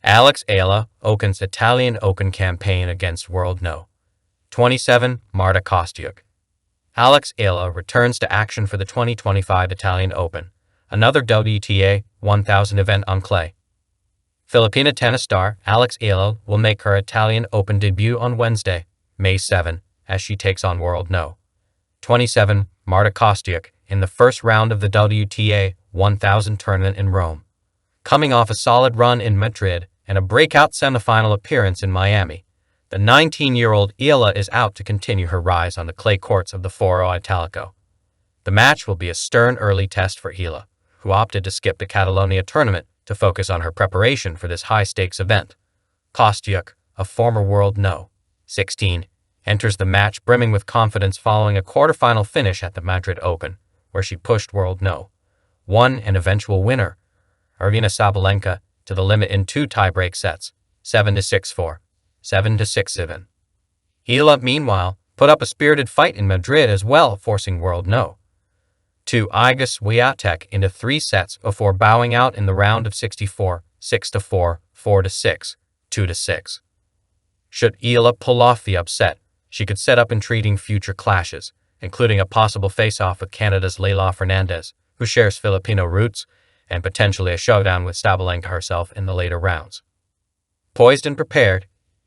Eala opens Italian Open campaign against World No. 27 Marta Kostyuk. Eala returns to action for the 2025 Italian Open, another WTA 1000 event on clay. Filipina tennis star Eala will make her Italian Open debut on Wednesday, May 7, as she takes on World No. 27 Marta Kostyuk in the first round of the WTA 1000 tournament in Rome. Coming off a solid run in Madrid and a breakout semifinal appearance in Miami, the 19-year-old Eala is out to continue her rise on the clay courts of the Foro Italico. The match will be a stern early test for Eala, who opted to skip the Catalonia tournament to focus on her preparation for this high-stakes event. Kostyuk, a former World No. 16, enters the match brimming with confidence following a quarterfinal finish at the Madrid Open, where she pushed World No. 1 and eventual winner, Aryna Sabalenka, to the limit in 2 tie-break sets, 7-6-4, 7-6-7. Eala, meanwhile, put up a spirited fight in Madrid as well, forcing World No. 2 Iga Swiatek into 3 sets before bowing out in the round of 64, 6-4, 4-6, 2-6. Should Eala pull off the upset, she could set up intriguing future clashes, including a possible face-off with Canada's Leila Fernandez, who shares Filipino roots, and potentially a showdown with Sabalenka herself in the later rounds. Poised and prepared,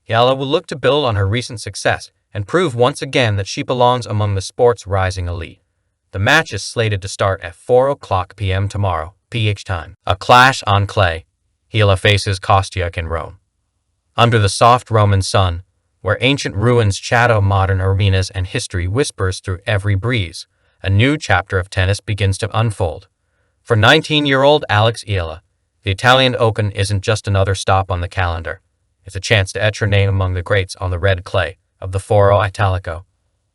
Eala will look to build on her recent success and prove once again that she belongs among the sport's rising elite. The match is slated to start at 4:00 p.m. tomorrow, PH time. A clash on clay. Eala faces Kostyuk in Rome. Under the soft Roman sun, where ancient ruins shadow modern arenas and history whispers through every breeze, a new chapter of tennis begins to unfold. For 19-year-old Eala, the Italian Open isn't just another stop on the calendar. It's a chance to etch her name among the greats on the red clay of the Foro Italico.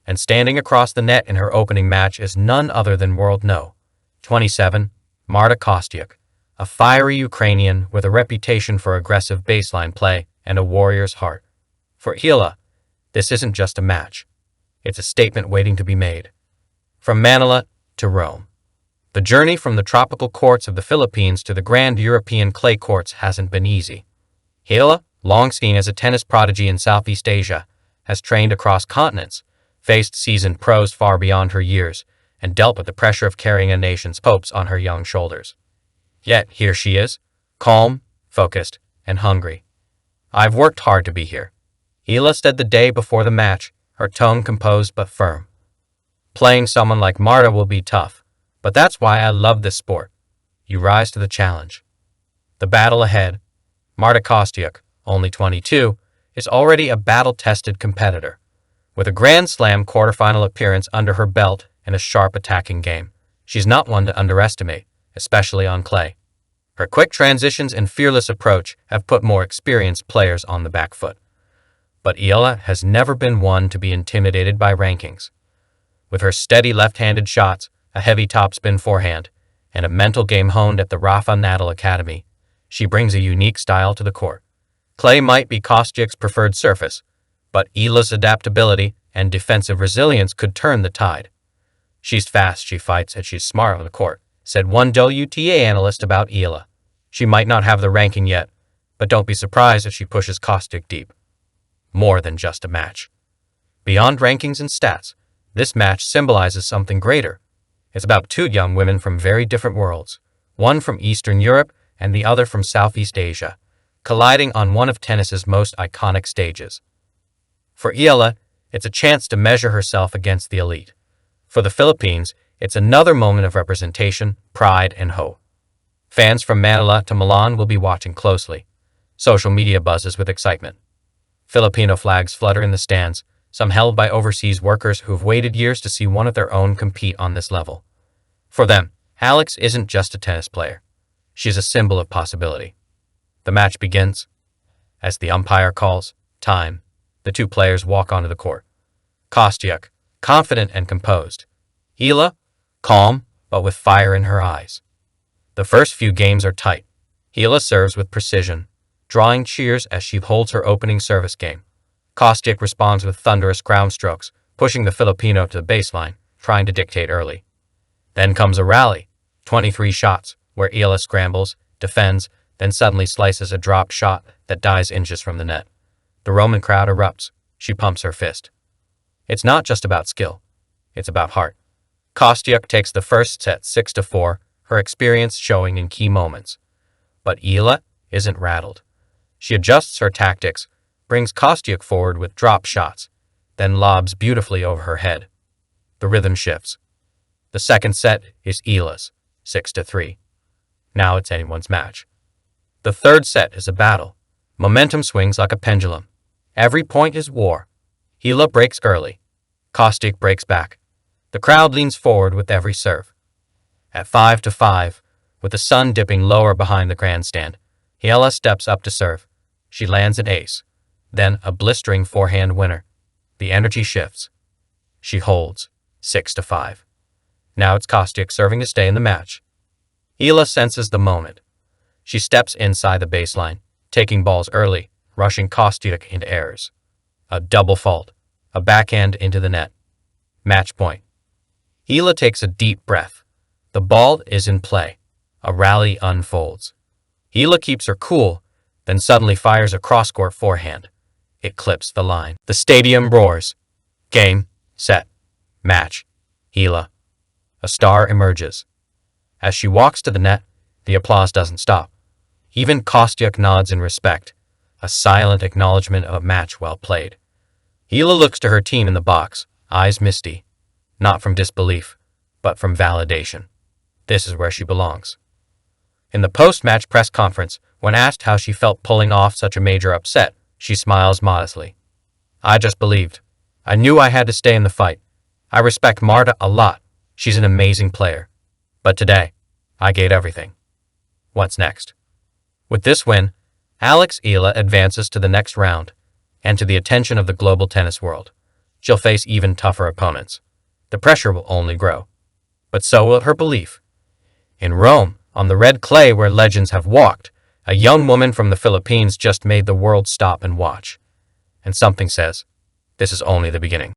And standing across the net in her opening match is none other than World No. 27 Marta Kostyuk, a fiery Ukrainian with a reputation for aggressive baseline play and a warrior's heart. For Eala, this isn't just a match. It's a statement waiting to be made. From Manila to Rome, the journey from the tropical courts of the Philippines to the grand European clay courts hasn't been easy. Eala, long seen as a tennis prodigy in Southeast Asia, has trained across continents, faced seasoned pros far beyond her years, and dealt with the pressure of carrying a nation's hopes on her young shoulders. Yet here she is, calm, focused, and hungry. "I've worked hard to be here," Eala said the day before the match, her tone composed but firm. "Playing someone like Marta will be tough, but that's why I love this sport. You rise to the challenge." The battle ahead. Marta Kostyuk, only 22, is already a battle-tested competitor. With a Grand Slam quarterfinal appearance under her belt and a sharp attacking game, she's not one to underestimate, especially on clay. Her quick transitions and fearless approach have put more experienced players on the back foot. But Eala has never been one to be intimidated by rankings. With her steady left-handed shots, a heavy topspin forehand, and a mental game honed at the Rafa Nadal Academy, she brings a unique style to the court. Clay might be Kostyuk's preferred surface, but Eala's adaptability and defensive resilience could turn the tide. "She's fast, she fights, and she's smart on the court," said one WTA analyst about Eala. "She might not have the ranking yet, but don't be surprised if she pushes Kostyuk deep." More than just a match. Beyond rankings and stats, this match symbolizes something greater. It's about 2 young women from very different worlds, one from Eastern Europe and the other from Southeast Asia, colliding on one of tennis's most iconic stages. For Eala, it's a chance to measure herself against the elite. For the Philippines, it's another moment of representation, pride, and hope. Fans from Manila to Milan will be watching closely. Social media buzzes with excitement. Filipino flags flutter in the stands, some held by overseas workers who've waited years to see one of their own compete on this level. For them, Alex isn't just a tennis player. She's a symbol of possibility. The match begins. As the umpire calls time, the 2 players walk onto the court. Kostyuk, confident and composed. Eala, calm, but with fire in her eyes. The first few games are tight. Eala serves with precision, drawing cheers as she holds her opening service game. Kostyuk responds with thunderous ground strokes, pushing the Filipino to the baseline, trying to dictate early. Then comes a rally, 23 shots, where Eala scrambles, defends, then suddenly slices a drop shot that dies inches from the net. The Roman crowd erupts. She pumps her fist. It's not just about skill. It's about heart. Kostyuk takes the first set 6-4, her experience showing in key moments. But Eala isn't rattled. She adjusts her tactics, brings Kostyuk forward with drop shots, then lobs beautifully over her head. The rhythm shifts. The second set is Eala's, 6-3. Now it's anyone's match. The third set is a battle. Momentum swings like a pendulum. Every point is war. Eala breaks early. Kostyuk breaks back. The crowd leans forward with every serve. At 5-5, with the sun dipping lower behind the grandstand, Eala steps up to serve. She lands an ace, then a blistering forehand winner. The energy shifts. She holds, 6-5. Now it's Kostyuk serving to stay in the match. Eala senses the moment. She steps inside the baseline, taking balls early, rushing Kostyuk into errors. A double fault, a backhand into the net. Match point. Eala takes a deep breath. The ball is in play. A rally unfolds. Eala keeps her cool, then suddenly fires a cross-court forehand. It clips the line. The stadium roars. Game, set, match. Eala. A star emerges. As she walks to the net, the applause doesn't stop. Even Kostyuk nods in respect, a silent acknowledgement of a match well played. Eala looks to her team in the box, eyes misty, not from disbelief, but from validation. This is where she belongs. In the post-match press conference, when asked how she felt pulling off such a major upset, she smiles modestly. I just believed. I knew I had to stay in the fight. I respect Marta a lot. She's an amazing player. But today, I gave everything. What's next? With this win, Eala advances to the next round, and to the attention of the global tennis world. She'll face even tougher opponents. The pressure will only grow. But so will her belief. In Rome, on the red clay where legends have walked, a young woman from the Philippines just made the world stop and watch. And something says, this is only the beginning.